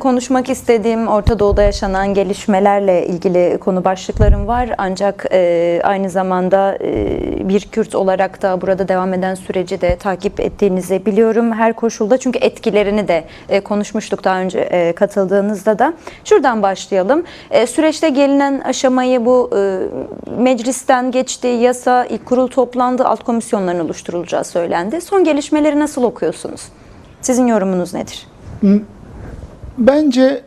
konuşmak istediğim Orta Doğu'da yaşanan gelişmelerle ilgili konu başlıklarım var. Ancak aynı zamanda bir Kürt olarak da burada devam eden süreci de takip ettiğinizi biliyorum her koşulda. Çünkü etkilerini de konuşmuştuk daha önce katıldığınızda da. Şuradan başlayalım. Süreçte gelinen aşamayı bu meclisten geçti, yasa, ilk kurul toplandı, alt komisyonların oluşturulacağı söylendi. Son gelişmeleri nasıl okuyorsunuz? Sizin yorumunuz nedir? Bence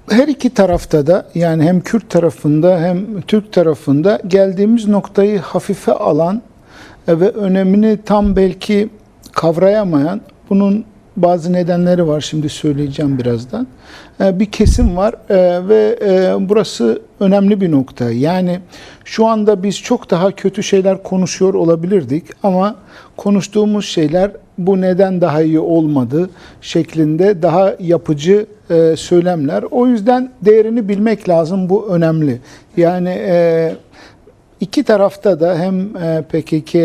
her iki tarafta da, yani hem Kürt tarafında hem Türk tarafında geldiğimiz noktayı hafife alan ve önemini tam belki kavrayamayan, bunun bazı nedenleri var, şimdi söyleyeceğim birazdan, bir kesim var ve burası önemli bir nokta. Yani şu anda biz çok daha kötü şeyler konuşuyor olabilirdik ama konuştuğumuz şeyler bu neden daha iyi olmadı şeklinde daha yapıcı söylemler. O yüzden değerini bilmek lazım, bu önemli. Yani iki tarafta da hem PKK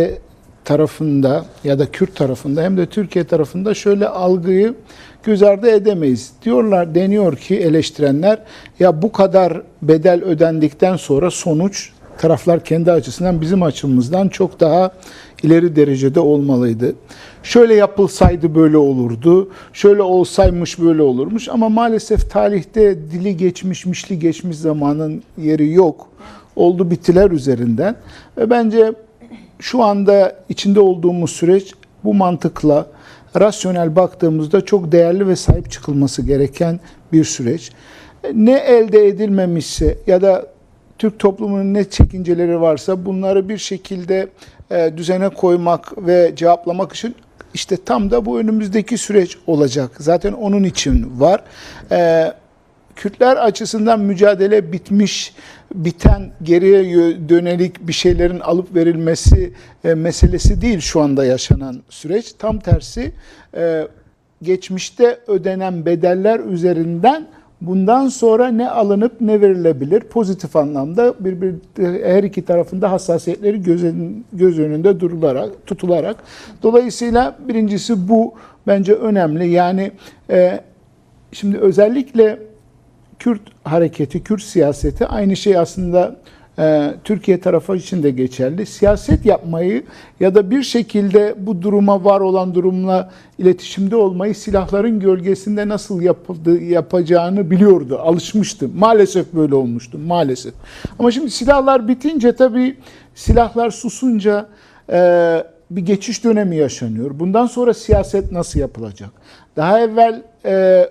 tarafında ya da Kürt tarafında hem de Türkiye tarafında şöyle algıyı göz ardı edemeyiz. Deniyor ki eleştirenler, ya bu kadar bedel ödendikten sonra sonuç taraflar kendi açısından bizim açımızdan çok daha ileri derecede olmalıydı. Şöyle yapılsaydı böyle olurdu, şöyle olsaymış böyle olurmuş ama maalesef tarihte dili geçmiş, mişli geçmiş zamanın yeri yok. Oldu bittiler üzerinden ve bence şu anda içinde olduğumuz süreç bu mantıkla rasyonel baktığımızda çok değerli ve sahip çıkılması gereken bir süreç. Ne elde edilmemişse ya da Türk toplumunun ne çekinceleri varsa bunları bir şekilde düzene koymak ve cevaplamak için işte tam da bu önümüzdeki süreç olacak. Zaten onun için var. Kürtler açısından mücadele bitmiş, biten, geriye dönelik bir şeylerin alıp verilmesi meselesi değil şu anda yaşanan süreç. Tam tersi, geçmişte ödenen bedeller üzerinden bundan sonra ne alınıp ne verilebilir? Pozitif anlamda her iki tarafında hassasiyetleri göz önünde tutularak. Dolayısıyla birincisi bu bence önemli. Yani şimdi özellikle Kürt hareketi, Kürt siyaseti aynı şey aslında Türkiye tarafı için de geçerli. Siyaset yapmayı ya da bir şekilde bu duruma, var olan durumla iletişimde olmayı silahların gölgesinde nasıl yapacağını biliyordu, alışmıştı. Maalesef böyle olmuştu, maalesef. Ama şimdi silahlar bitince, tabii silahlar susunca bir geçiş dönemi yaşanıyor. Bundan sonra siyaset nasıl yapılacak? Daha evvel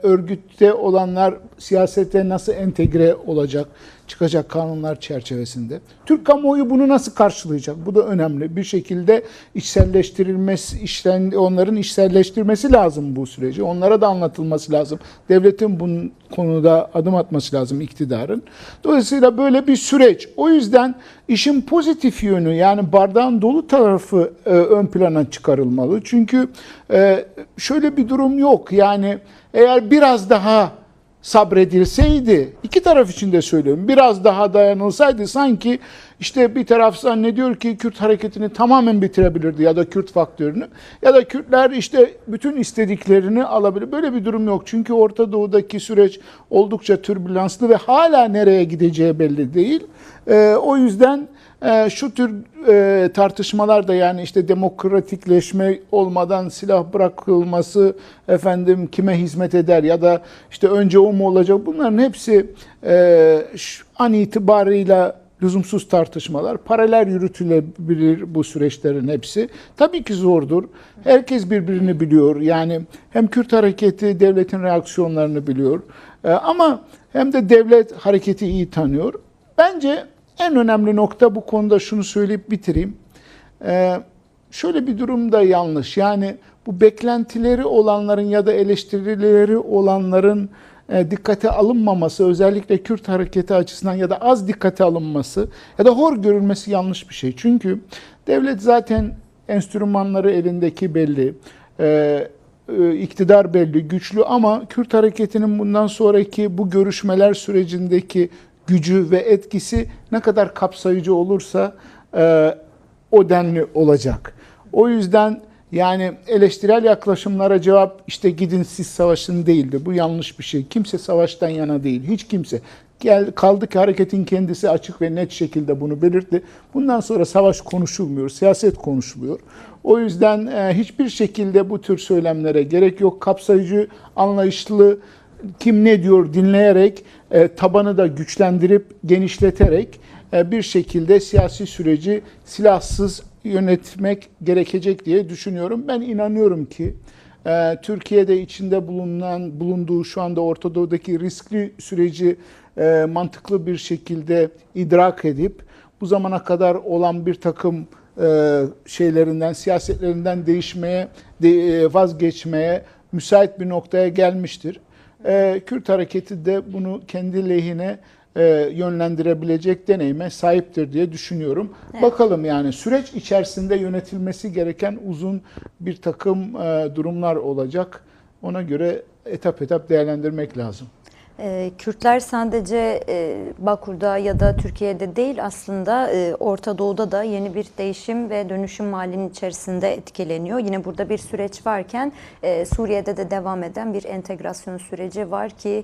örgütte olanlar siyasete nasıl entegre olacak, çıkacak kanunlar çerçevesinde? Türk kamuoyu bunu nasıl karşılayacak? Bu da önemli. Bir şekilde onların içselleştirmesi lazım bu süreci. Onlara da anlatılması lazım. Devletin bu konuda adım atması lazım, iktidarın. Dolayısıyla böyle bir süreç. O yüzden işin pozitif yönü, yani bardağın dolu tarafı ön plana çıkarılmalı. Çünkü şöyle bir durum yok. Yani eğer biraz daha sabredilseydi, iki taraf için de söylüyorum, biraz daha dayanılsaydı, sanki işte bir taraf zannediyor ki Kürt hareketini tamamen bitirebilirdi ya da Kürt faktörünü ya da Kürtler işte bütün istediklerini alabilir. Böyle bir durum yok. Çünkü Orta Doğu'daki süreç oldukça türbülanslı ve hala nereye gideceği belli değil. O yüzden şu tür tartışmalar da, yani işte demokratikleşme olmadan silah bırakılması kime hizmet eder ya da işte önce o mu olacak, bunların hepsi an itibarıyla lüzumsuz tartışmalar. Paralel yürütülebilir bu süreçlerin hepsi. Tabii ki zordur. Herkes birbirini biliyor. Yani hem Kürt hareketi devletin reaksiyonlarını biliyor ama hem de devlet hareketi iyi tanıyor. Bence en önemli nokta bu konuda, şunu söyleyip bitireyim. Şöyle bir durum da yanlış. Yani bu beklentileri olanların ya da eleştirileri olanların dikkate alınmaması, özellikle Kürt hareketi açısından ya da az dikkate alınması ya da hor görülmesi yanlış bir şey. Çünkü devlet zaten enstrümanları elindeki belli, iktidar belli, güçlü, ama Kürt hareketinin bundan sonraki bu görüşmeler sürecindeki gücü ve etkisi ne kadar kapsayıcı olursa o denli olacak. O yüzden Yani eleştirel yaklaşımlara cevap işte gidin siz savaşın değildi. Bu yanlış bir şey. Kimse savaştan yana değil. Hiç kimse. Kaldı ki hareketin kendisi açık ve net şekilde bunu belirtti. Bundan sonra savaş konuşulmuyor, siyaset konuşuluyor. O yüzden hiçbir şekilde bu tür söylemlere gerek yok. Kapsayıcı, anlayışlı, kim ne diyor dinleyerek, tabanı da güçlendirip, genişleterek bir şekilde siyasi süreci silahsız yönetmek gerekecek diye düşünüyorum. Ben inanıyorum ki Türkiye'de içinde bulunduğu şu anda Orta Doğu'daki riskli süreci mantıklı bir şekilde idrak edip bu zamana kadar olan bir takım siyasetlerinden değişmeye, vazgeçmeye müsait bir noktaya gelmiştir. Kürt hareketi de bunu kendi lehine yönlendirebilecek deneyime sahiptir diye düşünüyorum. Evet. Bakalım yani süreç içerisinde yönetilmesi gereken uzun bir takım durumlar olacak. Ona göre etap etap değerlendirmek lazım. Kürtler sadece Bakur'da ya da Türkiye'de değil aslında Orta Doğu'da da yeni bir değişim ve dönüşüm halinin içerisinde etkileniyor. Yine burada bir süreç varken Suriye'de de devam eden bir entegrasyon süreci var ki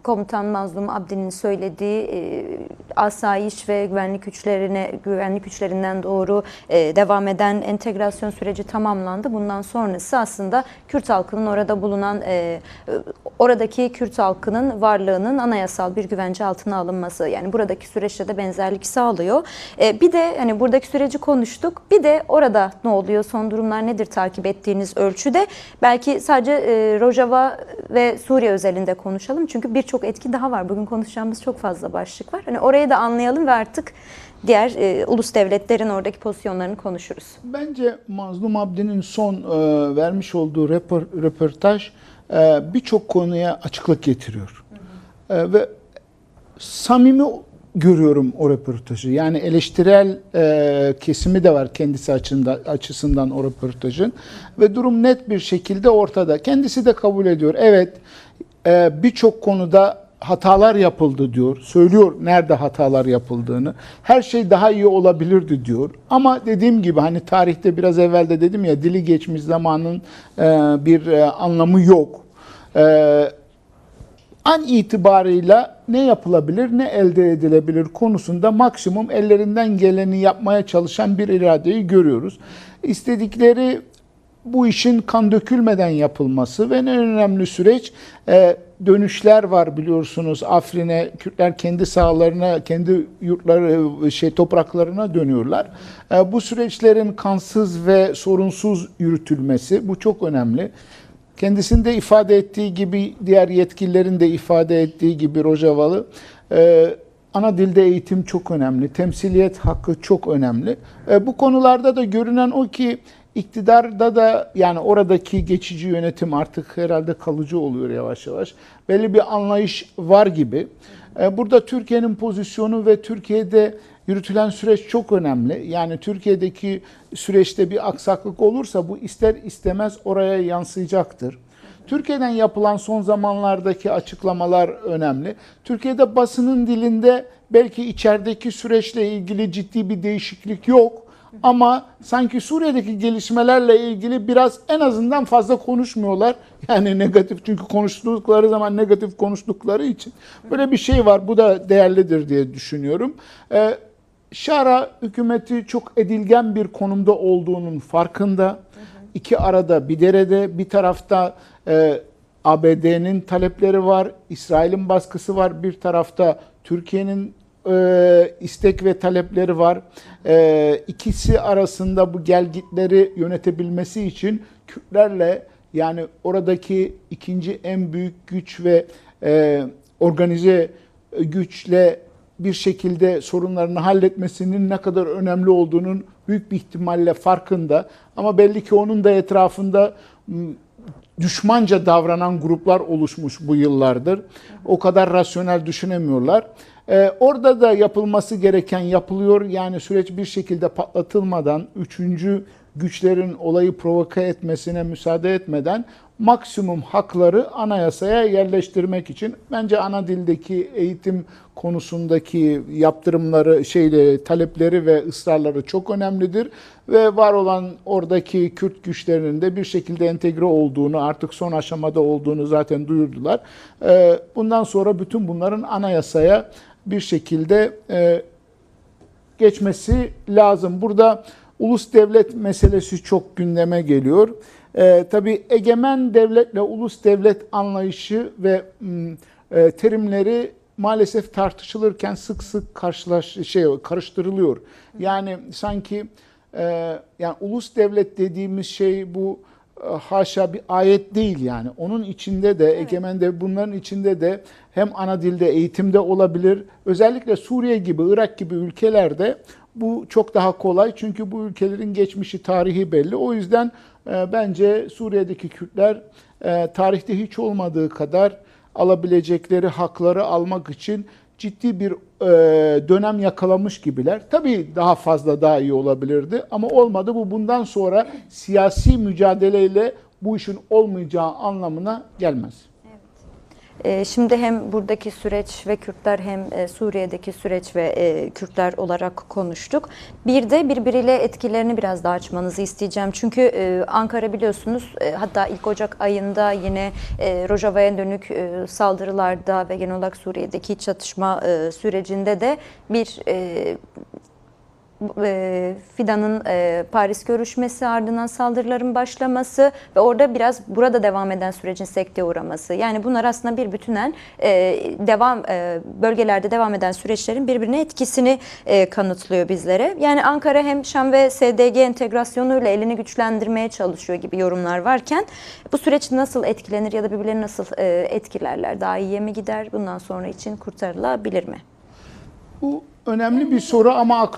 Komutan Mazlum Abdi'nin söylediği asayiş ve güvenlik güçlerinden doğru devam eden entegrasyon süreci tamamlandı. Bundan sonrası aslında Kürt halkının orada bulunan oradaki Kürt halkının varlığının anayasal bir güvence altına alınması, yani buradaki süreçte de benzerlik sağlıyor. Bir de hani buradaki süreci konuştuk. Bir de orada ne oluyor, son durumlar nedir takip ettiğiniz ölçüde? Belki sadece Rojava ve Suriye özelinde konuşalım. Çünkü birçok etki daha var. Bugün konuşacağımız çok fazla başlık var. Hani orayı da anlayalım ve artık diğer ulus devletlerin oradaki pozisyonlarını konuşuruz. Bence Mazlum Abdi'nin son vermiş olduğu röportaj birçok konuya açıklık getiriyor. Ve samimi görüyorum o röportajı. Yani eleştirel kesimi de var kendisi açısından o röportajın. Ve durum net bir şekilde ortada. Kendisi de kabul ediyor. Evet, birçok konuda hatalar yapıldı diyor. Söylüyor nerede hatalar yapıldığını. Her şey daha iyi olabilirdi diyor. Ama dediğim gibi hani tarihte biraz evvel de dedim ya, dili geçmiş zamanın bir anlamı yok. An itibarıyla ne yapılabilir, ne elde edilebilir konusunda maksimum ellerinden geleni yapmaya çalışan bir iradeyi görüyoruz. İstedikleri bu işin kan dökülmeden yapılması ve en önemli süreç dönüşler var biliyorsunuz. Afrin'e Kürtler kendi sahalarına, kendi yurtları, topraklarına dönüyorlar. Bu süreçlerin kansız ve sorunsuz yürütülmesi, bu çok önemli. Kendisinde ifade ettiği gibi, diğer yetkililerin de ifade ettiği gibi Rojavalı, ana dilde eğitim çok önemli, temsiliyet hakkı çok önemli. Bu konularda da görünen o ki iktidarda da, yani oradaki geçici yönetim artık herhalde kalıcı oluyor yavaş yavaş. Belli bir anlayış var gibi. Burada Türkiye'nin pozisyonu ve Türkiye'de yürütülen süreç çok önemli. Yani Türkiye'deki süreçte bir aksaklık olursa bu ister istemez oraya yansıyacaktır. Türkiye'den yapılan son zamanlardaki açıklamalar önemli. Türkiye'de basının dilinde belki içerideki süreçle ilgili ciddi bir değişiklik yok. Ama sanki Suriye'deki gelişmelerle ilgili biraz en azından fazla konuşmuyorlar. Yani negatif, çünkü konuştukları zaman negatif konuştukları için. Böyle bir şey var. Bu da değerlidir diye düşünüyorum. Şara hükümeti çok edilgen bir konumda olduğunun farkında. İki arada, bir derede, bir tarafta ABD'nin talepleri var, İsrail'in baskısı var, bir tarafta Türkiye'nin istek ve talepleri var. İkisi arasında bu gelgitleri yönetebilmesi için Kürtlerle, yani oradaki ikinci en büyük güç ve organize güçle bir şekilde sorunlarını halletmesinin ne kadar önemli olduğunun büyük bir ihtimalle farkında. Ama belli ki onun da etrafında düşmanca davranan gruplar oluşmuş bu yıllardır. O kadar rasyonel düşünemiyorlar. Orada da yapılması gereken yapılıyor. Yani süreç bir şekilde patlatılmadan, üçüncü güçlerin olayı provoke etmesine müsaade etmeden maksimum hakları anayasaya yerleştirmek için bence ana dildeki eğitim konusundaki yaptırımları, talepleri ve ısrarları çok önemlidir ve var olan oradaki Kürt güçlerinin de bir şekilde entegre olduğunu, artık son aşamada olduğunu zaten duyurdular. Bundan sonra bütün bunların anayasaya bir şekilde geçmesi lazım. Burada ulus devlet meselesi çok gündeme geliyor. Tabii egemen devletle ulus devlet anlayışı ve terimleri maalesef tartışılırken sık sık karıştırılıyor. Yani sanki yani ulus devlet dediğimiz şey bu haşa bir ayet değil yani. Onun içinde de egemen de bunların içinde de hem ana dilde eğitimde olabilir. Özellikle Suriye gibi, Irak gibi ülkelerde bu çok daha kolay. Çünkü bu ülkelerin geçmişi, tarihi belli. O yüzden bence Suriye'deki Kürtler tarihte hiç olmadığı kadar alabilecekleri hakları almak için ciddi bir dönem yakalamış gibiler. Tabii daha fazla daha iyi olabilirdi ama olmadı. Bu bundan sonra siyasi mücadeleyle bu işin olmayacağı anlamına gelmez. Şimdi hem buradaki süreç ve Kürtler hem Suriye'deki süreç ve Kürtler olarak konuştuk. Bir de birbiriyle etkilerini biraz daha açmanızı isteyeceğim. Çünkü Ankara biliyorsunuz hatta ilk Ocak ayında yine Rojava'ya dönük saldırılarda ve genel olarak Suriye'deki çatışma sürecinde de bir Fidan'ın Paris görüşmesi ardından saldırıların başlaması ve orada biraz burada devam eden sürecin sekteye uğraması. Yani bunlar aslında bir bütünen bölgelerde devam eden süreçlerin birbirine etkisini kanıtlıyor bizlere. Yani Ankara hem Şam ve SDG entegrasyonuyla elini güçlendirmeye çalışıyor gibi yorumlar varken bu süreç nasıl etkilenir ya da birbirlerini nasıl etkilerler? Daha iyiye mi gider? Bundan sonra için kurtarılabilir mi? Bu önemli bir soru ama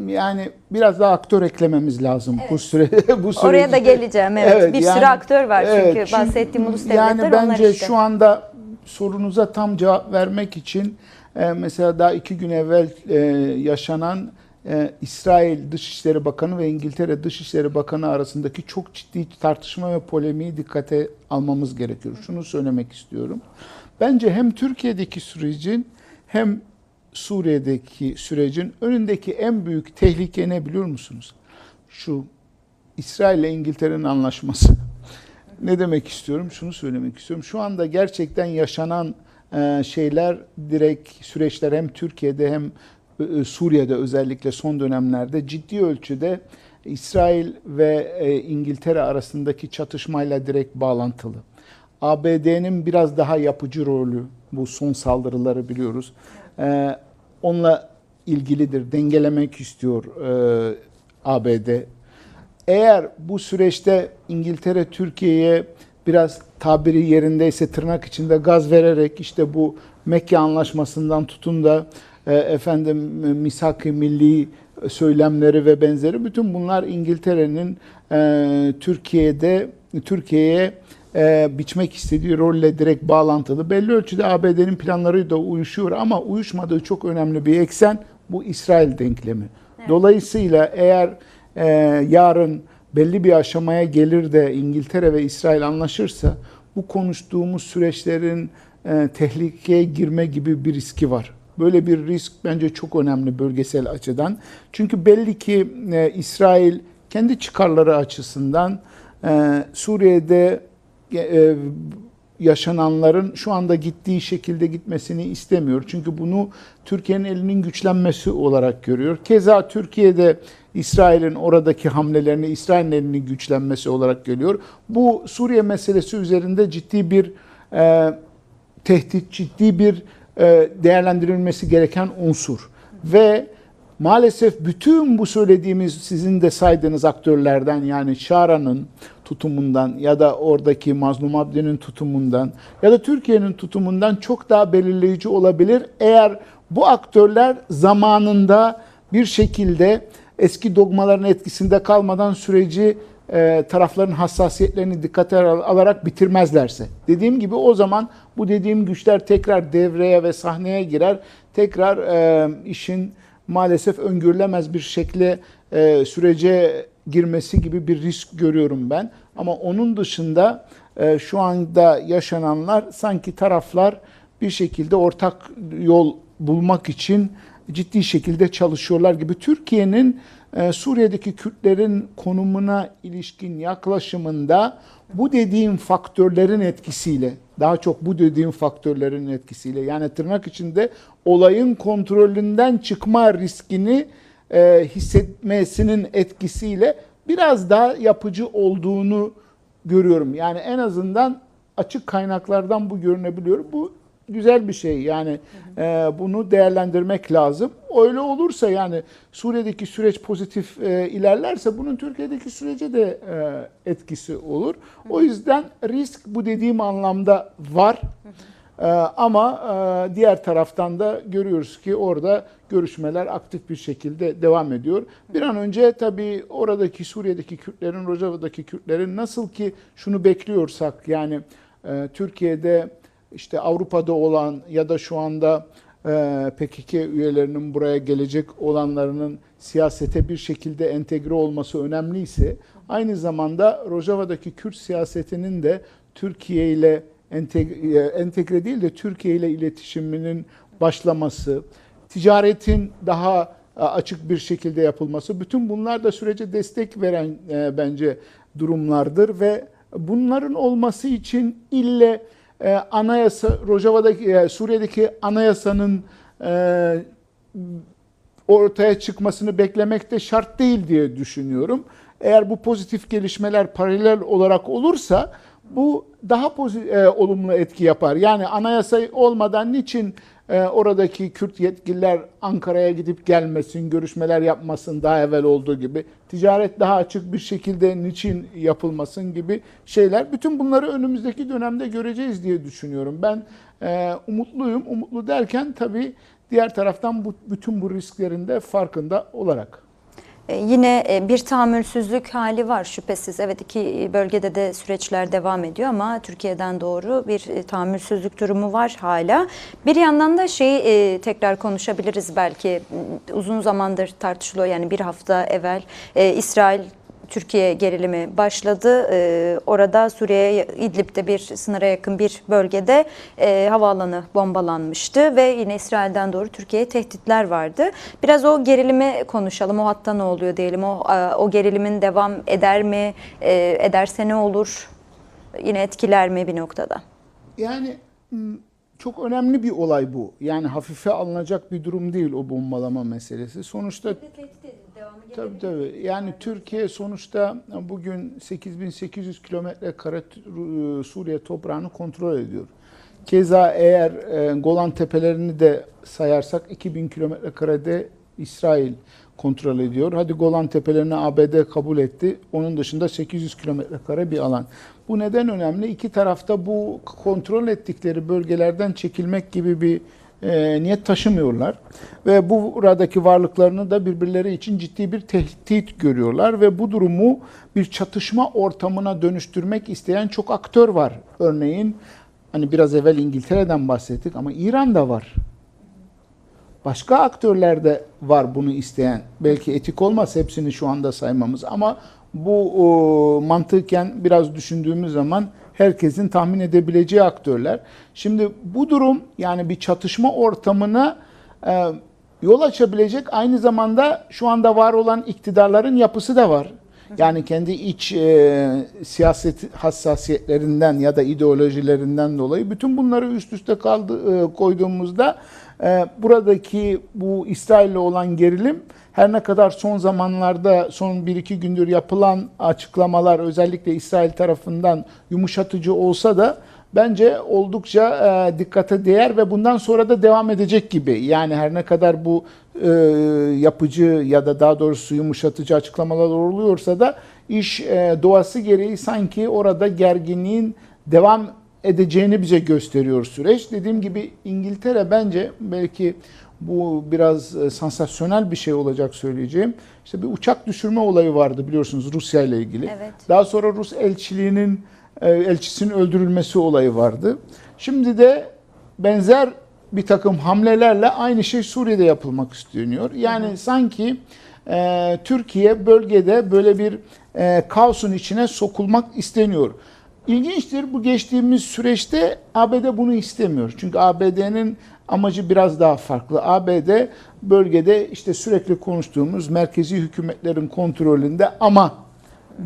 yani biraz daha aktör eklememiz lazım bu sürede. Oraya da geleceğim. Evet. Bir sürü aktör var çünkü bahsettiğim ulus devletler yani bence işte. şu anda sorunuza tam cevap vermek için mesela daha 2 gün evvel yaşanan İsrail Dışişleri Bakanı ve İngiltere Dışişleri Bakanı arasındaki çok ciddi tartışma ve polemiği dikkate almamız gerekiyor. Şunu söylemek istiyorum. Bence hem Türkiye'deki sürecin hem Suriye'deki sürecin önündeki en büyük tehlike ne biliyor musunuz? Şu İsrail ile İngiltere'nin anlaşması. Ne demek istiyorum? Şunu söylemek istiyorum. Şu anda gerçekten yaşanan süreçler hem Türkiye'de hem Suriye'de özellikle son dönemlerde ciddi ölçüde İsrail ve İngiltere arasındaki çatışmayla direkt bağlantılı. ABD'nin biraz daha yapıcı rolü, bu son saldırıları biliyoruz. Onunla ilgilidir. Dengelemek istiyor ABD. Eğer bu süreçte İngiltere Türkiye'ye biraz tabiri yerindeyse tırnak içinde gaz vererek işte bu Mekke Anlaşması'ndan tutun da misak-ı milli söylemleri ve benzeri bütün bunlar İngiltere'nin Türkiye'ye biçmek istediği rolle direkt bağlantılı. Belli ölçüde ABD'nin planları da uyuşuyor ama uyuşmadığı çok önemli bir eksen bu İsrail denklemi. Evet. Dolayısıyla eğer yarın belli bir aşamaya gelir de İngiltere ve İsrail anlaşırsa bu konuştuğumuz süreçlerin tehlikeye girme gibi bir riski var. Böyle bir risk bence çok önemli bölgesel açıdan. Çünkü belli ki İsrail kendi çıkarları açısından Suriye'de yaşananların şu anda gittiği şekilde gitmesini istemiyor. Çünkü bunu Türkiye'nin elinin güçlenmesi olarak görüyor. Keza Türkiye'de İsrail'in oradaki hamlelerini İsrail'in elinin güçlenmesi olarak görüyor. Bu Suriye meselesi üzerinde ciddi bir tehdit, ciddi bir değerlendirilmesi gereken unsur. Ve maalesef bütün bu söylediğimiz sizin de saydığınız aktörlerden yani Şara'nın tutumundan ya da oradaki Mazlum Abdi'nin tutumundan ya da Türkiye'nin tutumundan çok daha belirleyici olabilir. Eğer bu aktörler zamanında bir şekilde eski dogmaların etkisinde kalmadan süreci tarafların hassasiyetlerini dikkate alarak bitirmezlerse. Dediğim gibi o zaman bu dediğim güçler tekrar devreye ve sahneye girer. Tekrar işin maalesef öngörülemez bir şekilde sürece girmesi gibi bir risk görüyorum ben. Ama onun dışında şu anda yaşananlar sanki taraflar bir şekilde ortak yol bulmak için ciddi şekilde çalışıyorlar gibi. Türkiye'nin Suriye'deki Kürtlerin konumuna ilişkin yaklaşımında bu dediğim faktörlerin etkisiyle, daha çok bu dediğim faktörlerin etkisiyle, yani tırnak içinde olayın kontrolünden çıkma riskini hissetmesinin etkisiyle biraz daha yapıcı olduğunu görüyorum. Yani en azından açık kaynaklardan bu görünebiliyor. Bu güzel bir şey. Yani bunu değerlendirmek lazım. Öyle olursa, yani Suriye'deki süreç pozitif ilerlerse bunun Türkiye'deki sürece de etkisi olur. O yüzden risk bu dediğim anlamda var. Ama diğer taraftan da görüyoruz ki orada görüşmeler aktif bir şekilde devam ediyor. Bir an önce tabii oradaki Suriye'deki Kürtlerin, Rojava'daki Kürtlerin, nasıl ki şunu bekliyorsak, yani Türkiye'de işte Avrupa'da olan ya da şu anda PKK üyelerinin buraya gelecek olanlarının siyasete bir şekilde entegre olması önemliyse, aynı zamanda Rojava'daki Kürt siyasetinin de Türkiye ile entegre değil de Türkiye ile iletişiminin başlaması, ticaretin daha açık bir şekilde yapılması, bütün bunlar da sürece destek veren bence durumlardır ve bunların olması için ille anayasa, Rojava'daki, Suriye'deki anayasanın ortaya çıkmasını beklemek de şart değil diye düşünüyorum. Eğer bu pozitif gelişmeler paralel olarak olursa bu daha olumlu etki yapar. Yani anayasa olmadan niçin oradaki Kürt yetkililer Ankara'ya gidip gelmesin, görüşmeler yapmasın daha evvel olduğu gibi, ticaret daha açık bir şekilde niçin yapılmasın gibi şeyler. Bütün bunları önümüzdeki dönemde göreceğiz diye düşünüyorum. Ben umutluyum. Umutlu derken tabii diğer taraftan bütün bu risklerin de farkında olarak. Yine bir tahammülsüzlük hali var şüphesiz. Evet, iki bölgede de süreçler devam ediyor ama Türkiye'den doğru bir tahammülsüzlük durumu var hala. Bir yandan da şeyi tekrar konuşabiliriz belki. Uzun zamandır tartışılıyor, yani bir hafta evvel İsrail Türkiye gerilimi başladı. Orada Suriye, İdlib'de bir sınıra yakın bir bölgede havaalanı bombalanmıştı ve yine İsrail'den doğru Türkiye'ye tehditler vardı. Biraz o gerilimi konuşalım. O hatta ne oluyor diyelim. O gerilimin devam eder mi? Ederse ne olur? Yine etkiler mi bir noktada? Yani çok önemli bir olay bu. Yani hafife alınacak bir durum değil o bombalama meselesi. Sonuçta tabii. Yani Türkiye sonuçta bugün 8.800 kilometre kare Suriye toprağını kontrol ediyor. Keza eğer Golan Tepelerini de sayarsak 2000 kilometre karede İsrail kontrol ediyor. Hadi Golan Tepelerini ABD kabul etti. Onun dışında 800 kilometre kare bir alan. Bu neden önemli? İki tarafta bu kontrol ettikleri bölgelerden çekilmek gibi bir niyet taşımıyorlar. Ve buradaki varlıklarını da birbirleri için ciddi bir tehdit görüyorlar. Ve bu durumu bir çatışma ortamına dönüştürmek isteyen çok aktör var. Örneğin hani biraz evvel İngiltere'den bahsettik ama İran'da var. Başka aktörler de var bunu isteyen. Belki etik olmaz hepsini şu anda saymamız ama bu mantıken biraz düşündüğümüz zaman herkesin tahmin edebileceği aktörler. Şimdi bu durum, yani bir çatışma ortamına yol açabilecek, aynı zamanda şu anda var olan iktidarların yapısı da var. Yani kendi iç siyaset hassasiyetlerinden ya da ideolojilerinden dolayı bütün bunları üst üste koyduğumuzda buradaki bu İsrail'le olan gerilim, her ne kadar son zamanlarda, son 1-2 gündür yapılan açıklamalar özellikle İsrail tarafından yumuşatıcı olsa da bence oldukça dikkate değer ve bundan sonra da devam edecek gibi. Yani her ne kadar bu yapıcı ya da daha doğrusu yumuşatıcı açıklamalar oluyorsa da iş doğası gereği sanki orada gerginliğin devam edeceğini bize gösteriyor süreç. Dediğim gibi İngiltere, bence belki bu biraz sansasyonel bir şey olacak söyleyeceğim. İşte bir uçak düşürme olayı vardı biliyorsunuz Rusya ile ilgili. Evet. Daha sonra Rus elçisinin öldürülmesi olayı vardı. Şimdi de benzer bir takım hamlelerle aynı şey Suriye'de yapılmak isteniyor. Yani sanki Türkiye bölgede böyle bir kaosun içine sokulmak isteniyor. İlginçtir, bu geçtiğimiz süreçte ABD bunu istemiyor. Çünkü ABD'nin amacı biraz daha farklı. ABD bölgede işte sürekli konuştuğumuz merkezi hükümetlerin kontrolünde ama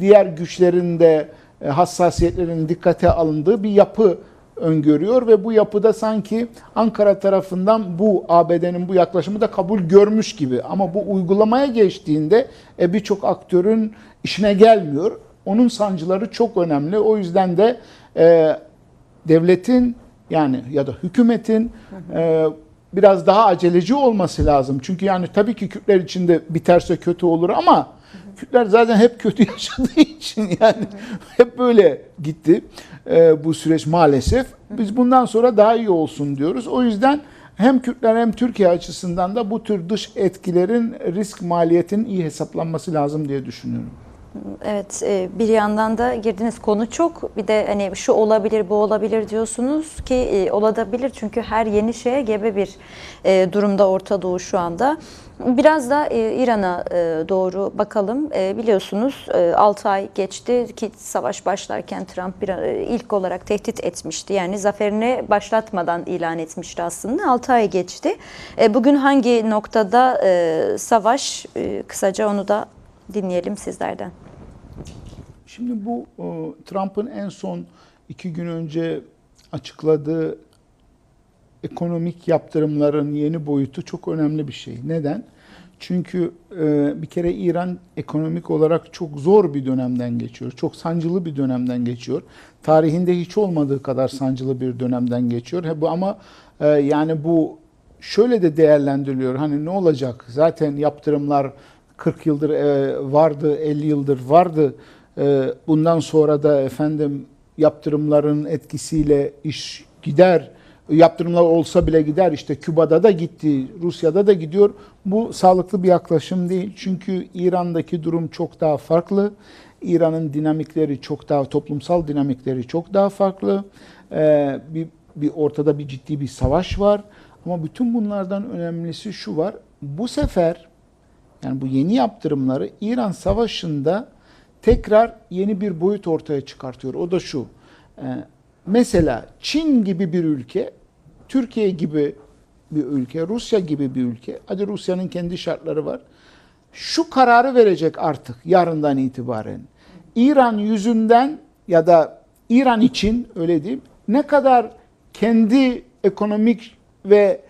diğer güçlerin de hassasiyetlerin dikkate alındığı bir yapı öngörüyor ve bu yapıda sanki Ankara tarafından bu ABD'nin bu yaklaşımı da kabul görmüş gibi. Ama bu uygulamaya geçtiğinde birçok aktörün işine gelmiyor. Onun sancıları çok önemli. O yüzden de devletin yani ya da hükümetin biraz daha aceleci olması lazım. Çünkü yani tabii ki Kürtler için de biterse kötü olur ama Kürtler zaten hep kötü yaşadığı için yani hep böyle gitti bu süreç maalesef. Biz bundan sonra daha iyi olsun diyoruz. O yüzden hem Kürtler hem Türkiye açısından da bu tür dış etkilerin risk maliyetinin iyi hesaplanması lazım diye düşünüyorum. Evet, bir yandan da girdiğiniz konu çok. Bir de hani şu olabilir, bu olabilir diyorsunuz ki olabilir çünkü her yeni şeye gebe bir durumda Orta Doğu şu anda. Biraz da İran'a doğru bakalım. Biliyorsunuz 6 ay geçti ki savaş başlarken Trump ilk olarak tehdit etmişti. Yani zaferini başlatmadan ilan etmişti aslında. 6 ay geçti. Bugün hangi noktada savaş? Kısaca onu da dinleyelim sizlerden. Şimdi bu Trump'ın en son 2 gün önce açıkladığı ekonomik yaptırımların yeni boyutu çok önemli bir şey. Neden? Çünkü bir kere İran ekonomik olarak çok zor bir dönemden geçiyor. Çok sancılı bir dönemden geçiyor. Tarihinde hiç olmadığı kadar sancılı bir dönemden geçiyor. Ama yani bu şöyle de değerlendiriliyor. Hani ne olacak? Zaten yaptırımlar 40 yıldır vardı, 50 yıldır vardı. Bundan sonra da efendim yaptırımların etkisiyle iş gider. Yaptırımlar olsa bile gider. İşte Küba'da da gitti, Rusya'da da gidiyor. Bu sağlıklı bir yaklaşım değil. Çünkü İran'daki durum çok daha farklı. İran'ın dinamikleri çok daha, toplumsal dinamikleri çok daha farklı. Bir ortada bir ciddi bir savaş var. Ama bütün bunlardan önemlisi şu var. Bu sefer yani bu yeni yaptırımları İran Savaşı'nda tekrar yeni bir boyut ortaya çıkartıyor. O da şu. Mesela Çin gibi bir ülke, Türkiye gibi bir ülke, Rusya gibi bir ülke, hadi Rusya'nın kendi şartları var. Şu kararı verecek artık yarından itibaren. İran yüzünden ya da İran için öyle diyeyim, ne kadar kendi ekonomik ve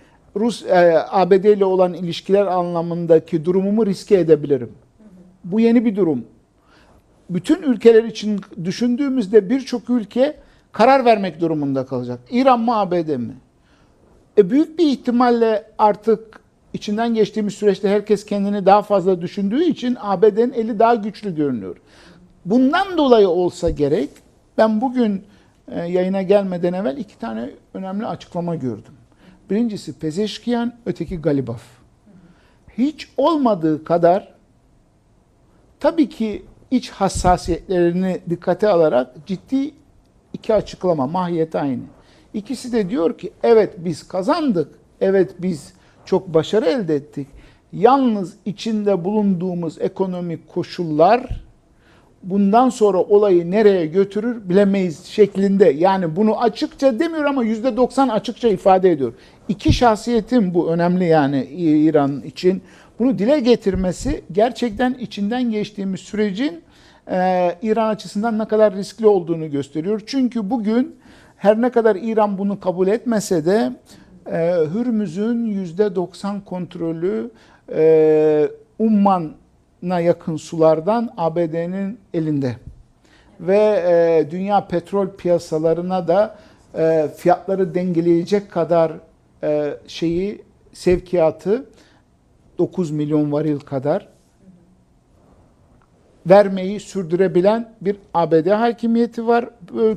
ABD ile olan ilişkiler anlamındaki durumumu riske edebilirim. Bu yeni bir durum. Bütün ülkeler için düşündüğümüzde birçok ülke karar vermek durumunda kalacak. İran mı ABD mi? Büyük bir ihtimalle artık içinden geçtiğimiz süreçte herkes kendini daha fazla düşündüğü için ABD'nin eli daha güçlü görünüyor. Bundan dolayı olsa gerek ben bugün yayına gelmeden evvel 2 tane önemli açıklama gördüm. Birincisi Pezeşkiyan, öteki Galibaf. Hiç olmadığı kadar tabii ki iç hassasiyetlerini dikkate alarak ciddi 2 açıklama, mahiyeti aynı. İkisi de diyor ki evet biz kazandık, evet biz çok başarı elde ettik. Yalnız içinde bulunduğumuz ekonomik koşullar bundan sonra olayı nereye götürür bilemeyiz şeklinde. Yani bunu açıkça demiyor ama %90 açıkça ifade ediyor. 2 şahsiyetin bu önemli yani İran için. Bunu dile getirmesi gerçekten içinden geçtiğimiz sürecin İran açısından ne kadar riskli olduğunu gösteriyor. Çünkü bugün her ne kadar İran bunu kabul etmese de Hürmüz'ün %90 kontrolü Umman'a yakın sulardan ABD'nin elinde. Ve dünya petrol piyasalarına da fiyatları dengeleyecek kadar sevkiyatı 9 milyon varil kadar vermeyi sürdürebilen bir ABD hakimiyeti var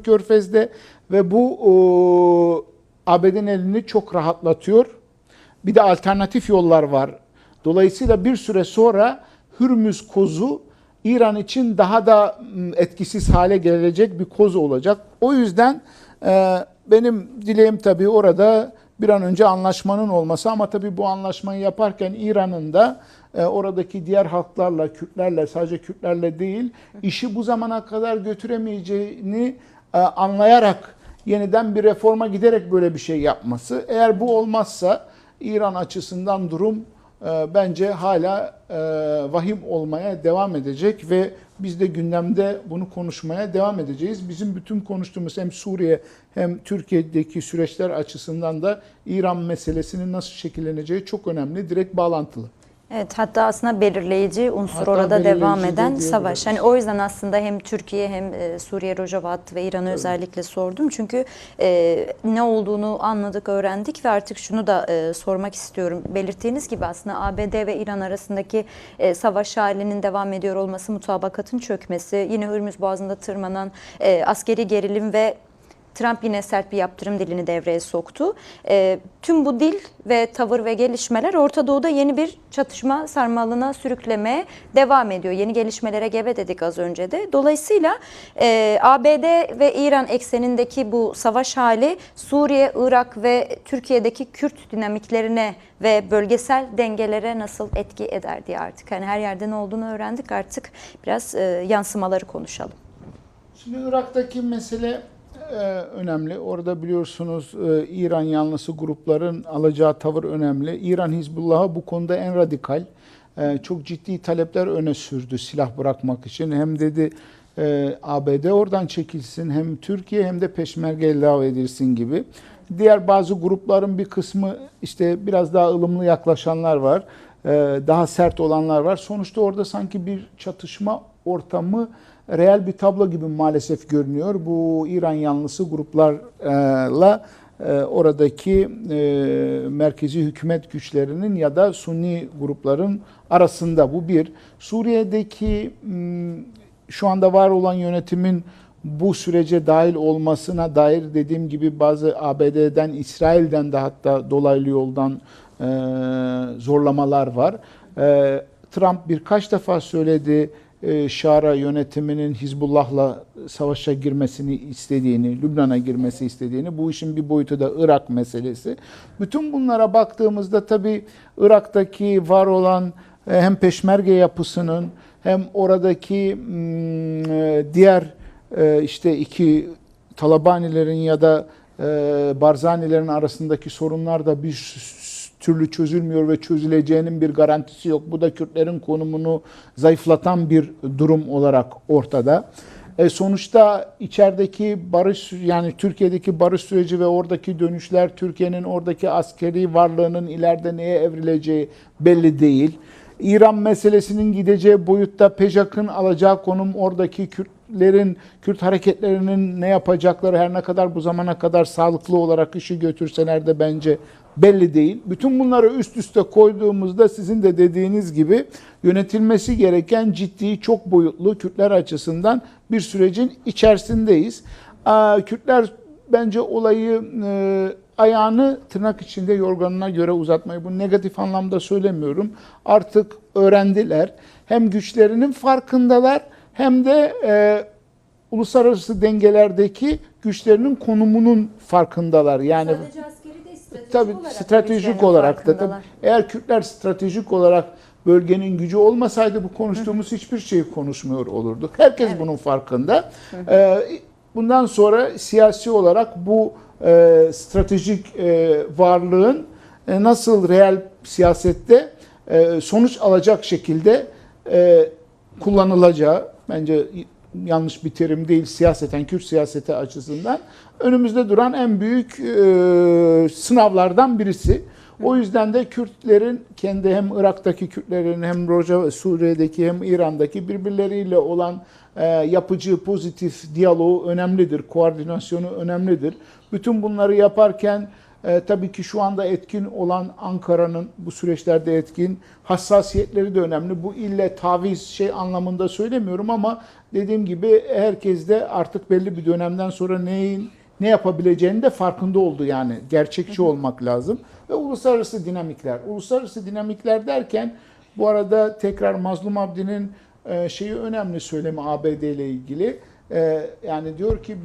Körfez'de ve bu ABD'nin elini çok rahatlatıyor. Bir de alternatif yollar var. Dolayısıyla bir süre sonra Hürmüz kozu İran için daha da etkisiz hale gelecek bir kozu olacak. O yüzden benim dileğim tabii orada bir an önce anlaşmanın olması ama tabii bu anlaşmayı yaparken İran'ın da oradaki diğer halklarla, Kürtlerle, sadece Kürtlerle değil, işi bu zamana kadar götüremeyeceğini anlayarak yeniden bir reforma giderek böyle bir şey yapması. Eğer bu olmazsa İran açısından durum bence hala vahim olmaya devam edecek ve biz de gündemde bunu konuşmaya devam edeceğiz. Bizim bütün konuştuğumuz hem Suriye hem Türkiye'deki süreçler açısından da İran meselesinin nasıl şekilleneceği çok önemli, direkt bağlantılı. Evet, hatta aslında belirleyici unsur Hatta orada belirleyici devam de eden diyebiliriz. savaş. Hani o yüzden aslında hem Türkiye hem Suriye, Rojava ve İran'ı özellikle sordum. Çünkü ne olduğunu anladık, öğrendik ve artık şunu da sormak istiyorum. Belirttiğiniz gibi aslında ABD ve İran arasındaki savaş halinin devam ediyor olması, mutabakatın çökmesi, yine Hürmüz Boğazı'nda tırmanan askeri gerilim ve Trump yine sert bir yaptırım dilini devreye soktu. Tüm bu dil ve tavır ve gelişmeler Orta Doğu'da yeni bir çatışma sarmalına sürüklemeye devam ediyor. Yeni gelişmelere gebe dedik az önce de. Dolayısıyla ABD ve İran eksenindeki bu savaş hali Suriye, Irak ve Türkiye'deki Kürt dinamiklerine ve bölgesel dengelere nasıl etki eder diye artık. Hani her yerde ne olduğunu öğrendik, artık biraz yansımaları konuşalım. Şimdi Irak'taki mesele önemli. Orada biliyorsunuz İran yanlısı grupların alacağı tavır önemli. İran Hizbullah'a bu konuda en radikal, çok ciddi talepler öne sürdü silah bırakmak için. Hem dedi ABD oradan çekilsin, hem Türkiye hem de Peşmerge ilave edilsin gibi. Diğer bazı grupların bir kısmı işte biraz daha ılımlı yaklaşanlar var. Daha sert olanlar var. Sonuçta orada sanki bir çatışma ortamı reel bir tablo gibi maalesef görünüyor. Bu İran yanlısı gruplarla oradaki merkezi hükümet güçlerinin ya da Sunni grupların arasında, bu bir. Suriye'deki şu anda var olan yönetimin bu sürece dahil olmasına dair dediğim gibi bazı ABD'den, İsrail'den de hatta dolaylı yoldan zorlamalar var. Trump birkaç defa söyledi, Şara yönetiminin Hizbullah'la savaşa girmesini istediğini, Lübnan'a girmesi istediğini, bu işin bir boyutu da Irak meselesi. Bütün bunlara baktığımızda tabii Irak'taki var olan hem peşmerge yapısının hem oradaki diğer işte iki Talabanilerin ya da Barzanilerin arasındaki sorunlar da bir türlü çözülmüyor ve çözüleceğinin bir garantisi yok. Bu da Kürtlerin konumunu zayıflatan bir durum olarak ortada. Sonuçta içerideki barış, yani Türkiye'deki barış süreci ve oradaki dönüşler, Türkiye'nin oradaki askeri varlığının ileride neye evrileceği belli değil. İran meselesinin gideceği boyutta PEJAK'ın alacağı konum, oradaki Kürtlerin, Kürt hareketlerinin ne yapacakları, her ne kadar bu zamana kadar sağlıklı olarak işi götürseler de bence belli değil. Bütün bunları üst üste koyduğumuzda sizin de dediğiniz gibi yönetilmesi gereken ciddi, çok boyutlu, Kürtler açısından bir sürecin içerisindeyiz. Kürtler bence olayı ayağını tırnak içinde yorganına göre uzatmayı, bu negatif anlamda söylemiyorum, artık öğrendiler. Hem güçlerinin farkındalar hem de uluslararası dengelerdeki güçlerinin konumunun farkındalar. Yani Sadece askeri de stratejik tabii olarak stratejik olarak da tabii, eğer Kürtler stratejik olarak bölgenin gücü olmasaydı bu konuştuğumuz hiçbir şeyi konuşmuyor olurduk. Herkes bunun farkında. Bundan sonra siyasi olarak bu stratejik varlığın nasıl reel siyasette sonuç alacak şekilde kullanılacağı, bence yanlış bir terim değil, siyaseten, Kürt siyaseti açısından önümüzde duran en büyük sınavlardan birisi. O yüzden de Kürtlerin kendi, hem Irak'taki Kürtlerin hem Rojava, Suriye'deki hem İran'daki birbirleriyle olan yapıcı, pozitif diyaloğu önemlidir, koordinasyonu önemlidir. Bütün bunları yaparken tabii ki şu anda etkin olan Ankara'nın bu süreçlerde etkin hassasiyetleri de önemli. Bu ille taviz anlamında söylemiyorum ama dediğim gibi herkes de artık belli bir dönemden sonra ne yapabileceğini de farkında oldu, yani gerçekçi olmak lazım. Ve uluslararası dinamikler. Uluslararası dinamikler derken bu arada tekrar Mazlum Abdi'nin şeyi önemli söylemi ABD ile ilgili. Yani diyor ki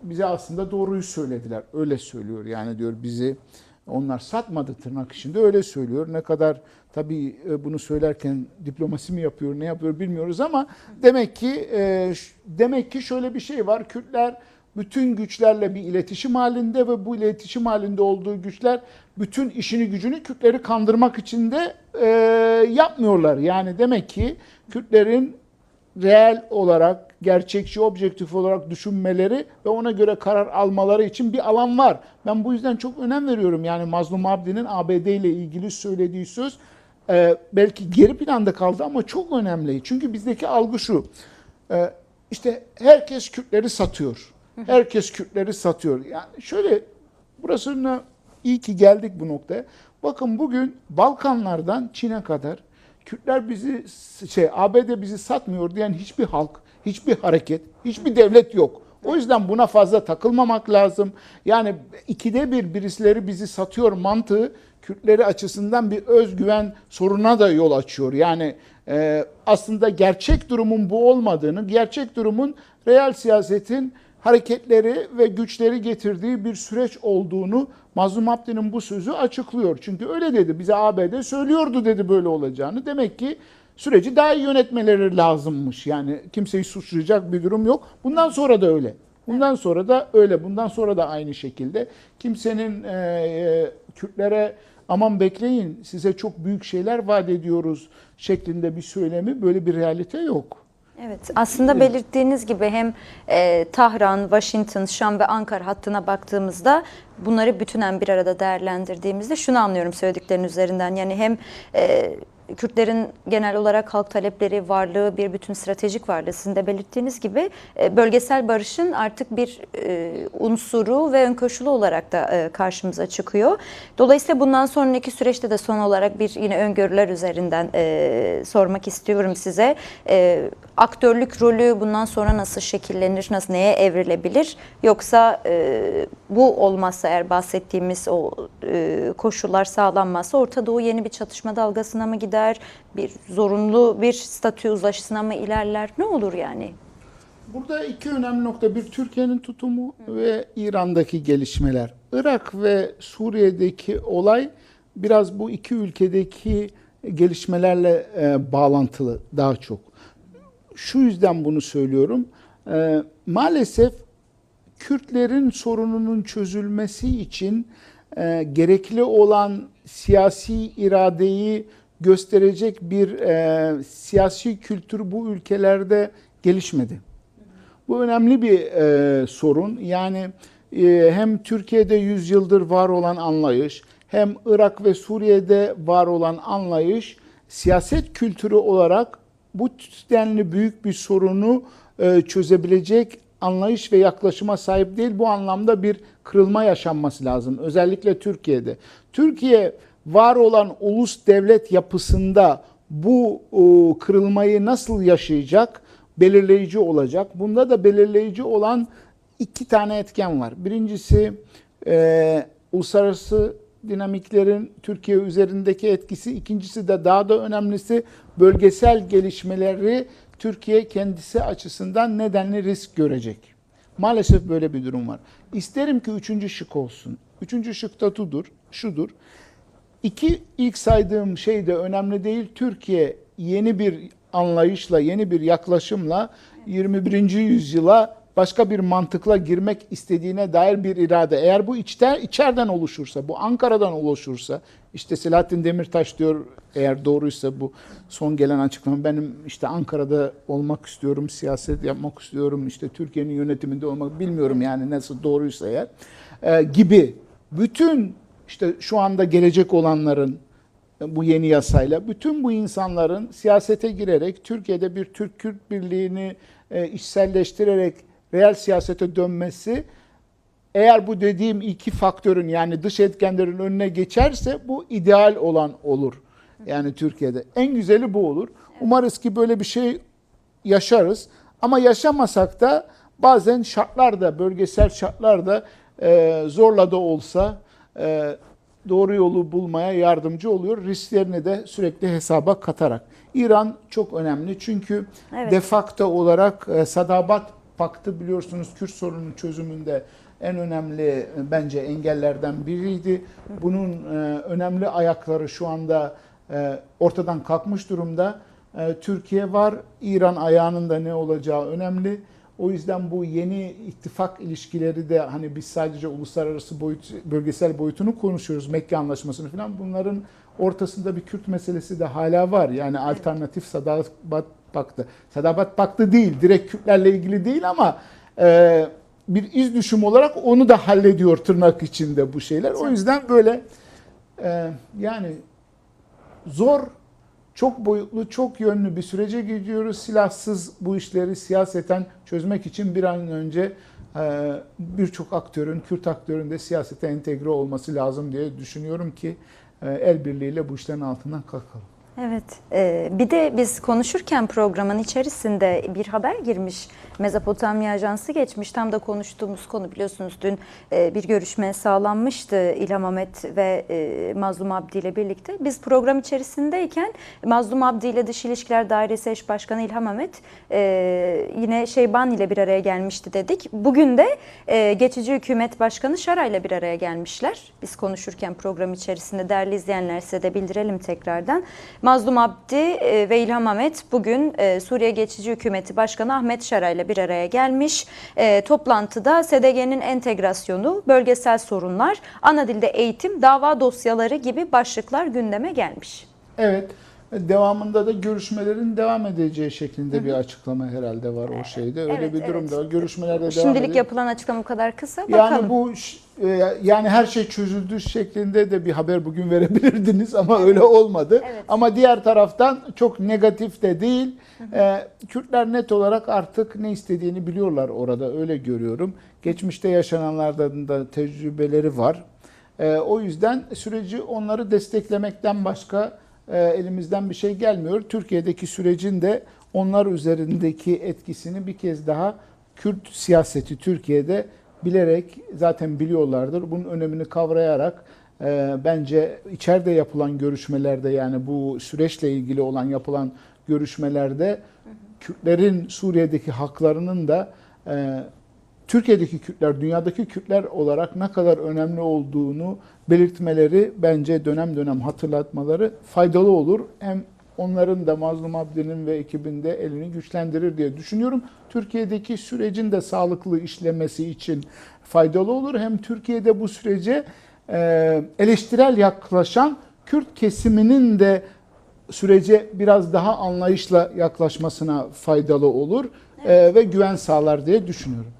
bize aslında doğruyu söylediler. Öyle söylüyor. Yani diyor bizi Onlar satmadı tırnak içinde, öyle söylüyor. Ne kadar tabii bunu söylerken diplomasi mi yapıyor, ne yapıyor bilmiyoruz ama demek ki şöyle bir şey var. Kürtler bütün güçlerle bir iletişim halinde ve bu iletişim halinde olduğu güçler bütün işini gücünü Kürtleri kandırmak için de yapmıyorlar. Yani demek ki Kürtlerin reel olarak, gerçekçi, objektif olarak düşünmeleri ve ona göre karar almaları için bir alan var. Ben bu yüzden çok önem veriyorum. Yani Mazlum Abdi'nin ABD ile ilgili söylediği söz belki geri planda kaldı ama çok önemli. Çünkü bizdeki algı şu, işte herkes Kürtleri satıyor. Herkes Kürtleri satıyor. Yani şöyle, burasına iyi ki geldik bu noktaya. Bakın bugün Balkanlardan Çin'e kadar Kürtler bizi ABD bizi satmıyor diyen hiçbir halk, hiçbir hareket, hiçbir devlet yok. O yüzden buna fazla takılmamak lazım. Yani ikide bir birisileri bizi satıyor mantığı Kürtleri açısından bir özgüven sorununa da yol açıyor. Yani aslında gerçek durumun bu olmadığını, gerçek durumun reel siyasetin hareketleri ve güçleri getirdiği bir süreç olduğunu Mazlum Abdi'nin bu sözü açıklıyor. Çünkü öyle dedi, bize ABD söylüyordu dedi böyle olacağını. Demek ki süreci daha iyi yönetmeleri lazımmış. Yani kimseyi suçlayacak bir durum yok. Bundan sonra da öyle. Bundan sonra da öyle. Bundan sonra da aynı şekilde. Kimsenin Kürtlere aman bekleyin size çok büyük şeyler vaat ediyoruz şeklinde bir söylemi, böyle bir realite yok. Evet, aslında belirttiğiniz gibi hem Tahran, Washington, Şam ve Ankara hattına baktığımızda bunları bütünen bir arada değerlendirdiğimizde şunu anlıyorum söylediklerin üzerinden. Yani hem Kürtlerin genel olarak halk talepleri, varlığı, bir bütün stratejik varlığı sizin de belirttiğiniz gibi bölgesel barışın artık bir unsuru ve ön koşulu olarak da karşımıza çıkıyor. Dolayısıyla bundan sonraki süreçte de son olarak bir yine öngörüler üzerinden sormak istiyorum size. Aktörlük rolü bundan sonra nasıl şekillenir, nasıl, neye evrilebilir? Yoksa bu olmazsa, eğer bahsettiğimiz o koşullar sağlanmazsa Orta Doğu yeni bir çatışma dalgasına mı gider? Bir zorunlu bir statü uzlaşısına mı ilerler? Ne olur yani? Burada iki önemli nokta. Bir, Türkiye'nin tutumu ve İran'daki gelişmeler. Irak ve Suriye'deki olay biraz bu iki ülkedeki gelişmelerle bağlantılı daha çok. Şu yüzden bunu söylüyorum. Maalesef Kürtlerin sorununun çözülmesi için gerekli olan siyasi iradeyi gösterecek bir siyasi kültür bu ülkelerde gelişmedi. Bu önemli bir sorun. Yani hem Türkiye'de 100 yıldır var olan anlayış, hem Irak ve Suriye'de var olan anlayış, siyaset kültürü olarak bu denli büyük bir sorunu çözebilecek anlayış ve yaklaşıma sahip değil. Bu anlamda bir kırılma yaşanması lazım. Özellikle Türkiye'de. Türkiye var olan ulus devlet yapısında bu kırılmayı nasıl yaşayacak? Belirleyici olacak. Bunda da belirleyici olan iki tane etken var. Birincisi uluslararası dinamiklerin Türkiye üzerindeki etkisi. İkincisi de daha da önemlisi bölgesel gelişmeleri Türkiye kendisi açısından nedenli risk görecek. Maalesef böyle bir durum var. İsterim ki üçüncü şık olsun. Üçüncü şık da şudur. İlk saydığım şey de önemli değil. Türkiye yeni bir anlayışla, yeni bir yaklaşımla 21. yüzyıla başka bir mantıkla girmek istediğine dair bir irade. Eğer bu içeriden oluşursa, bu Ankara'dan oluşursa, işte Selahattin Demirtaş diyor, eğer doğruysa bu son gelen açıklama, benim işte Ankara'da olmak istiyorum, siyaset yapmak istiyorum, işte Türkiye'nin yönetiminde olmak, bilmiyorum yani nasıl doğruysa eğer, gibi bütün işte şu anda gelecek olanların bu yeni yasayla bütün bu insanların siyasete girerek Türkiye'de bir Türk-Kürt birliğini içselleştirerek reel siyasete dönmesi, eğer bu dediğim iki faktörün yani dış etkenlerin önüne geçerse bu ideal olan olur. Yani Türkiye'de en güzeli bu olur. Umarız ki böyle bir şey yaşarız. Ama yaşamasak da bazen şartlar da, bölgesel şartlar da zorla da olsa doğru yolu bulmaya yardımcı oluyor. Risklerini de sürekli hesaba katarak. İran çok önemli çünkü de facto olarak Sadabat Paktı biliyorsunuz Kürt sorunun çözümünde en önemli bence engellerden biriydi. Bunun önemli ayakları şu anda ortadan kalkmış durumda. Türkiye var, İran ayağının da ne olacağı önemli. O yüzden bu yeni ittifak ilişkileri de hani biz sadece uluslararası boyut, bölgesel boyutunu konuşuyoruz. Mekke Anlaşması'nı falan. Bunların ortasında bir Kürt meselesi de hala var. Yani alternatif Sadabat Paktı. Sadabat Paktı değil, direkt Kürtlerle ilgili değil ama bir iz düşüm olarak onu da hallediyor tırnak içinde bu şeyler. O yüzden böyle yani zor, çok boyutlu, çok yönlü bir sürece gidiyoruz. Silahsız bu işleri siyaseten çözmek için bir an önce birçok aktörün, Kürt aktörün de siyasete entegre olması lazım diye düşünüyorum ki el birliğiyle bu işlerin altından kalkalım. Evet, bir de biz konuşurken programın içerisinde bir haber girmiş. Mezopotamya Ajansı geçmiş. Tam da konuştuğumuz konu, biliyorsunuz dün bir görüşme sağlanmıştı İlham Ahmet ve Mazlum Abdi ile birlikte. Biz program içerisindeyken Mazlum Abdi ile Dış İlişkiler Dairesi Eş Başkanı İlham Ahmet yine Şeyban ile bir araya gelmişti dedik. Bugün de geçici hükümet başkanı Şara ile bir araya gelmişler. Biz konuşurken program içerisinde, değerli izleyenler, size de bildirelim tekrardan. Mazlum Abdi ve İlham Ahmet bugün Suriye Geçici Hükümeti Başkanı Ahmet Şara ile bir araya gelmiş. Toplantıda SDG'nin entegrasyonu, bölgesel sorunlar, ana dilde eğitim, dava dosyaları gibi başlıklar gündeme gelmiş. Evet. Devamında da görüşmelerin devam edeceği şeklinde bir açıklama herhalde var o şeyde. Öyle Evet, bir durum da var. Görüşmelerde devam Şimdilik ediyor. yapılan açıklama bu kadar kısa. Yani Bakalım. bu yani her şey çözüldü şeklinde de bir haber bugün verebilirdiniz ama öyle olmadı. Evet. Ama diğer taraftan çok negatif de değil. Kürtler net olarak artık ne istediğini biliyorlar orada, öyle görüyorum. Geçmişte yaşananlardan da tecrübeleri var. O yüzden süreci onları desteklemekten başka elimizden bir şey gelmiyor. Türkiye'deki sürecin de onlar üzerindeki etkisini bir kez daha Kürt siyaseti Türkiye'de bilerek, zaten biliyorlardır, bunun önemini kavrayarak bence içeride yapılan görüşmelerde, yani bu süreçle ilgili olan yapılan görüşmelerde Kürtlerin Suriye'deki haklarının da Türkiye'deki Kürtler, dünyadaki Kürtler olarak ne kadar önemli olduğunu belirtmeleri, bence dönem dönem hatırlatmaları faydalı olur. Hem onların da, Mazlum Abdi'nin ve ekibinde elini güçlendirir diye düşünüyorum. Türkiye'deki sürecin de sağlıklı işlemesi için faydalı olur. Hem Türkiye'de bu sürece eleştirel yaklaşan Kürt kesiminin de sürece biraz daha anlayışla yaklaşmasına faydalı olur ve güven sağlar diye düşünüyorum.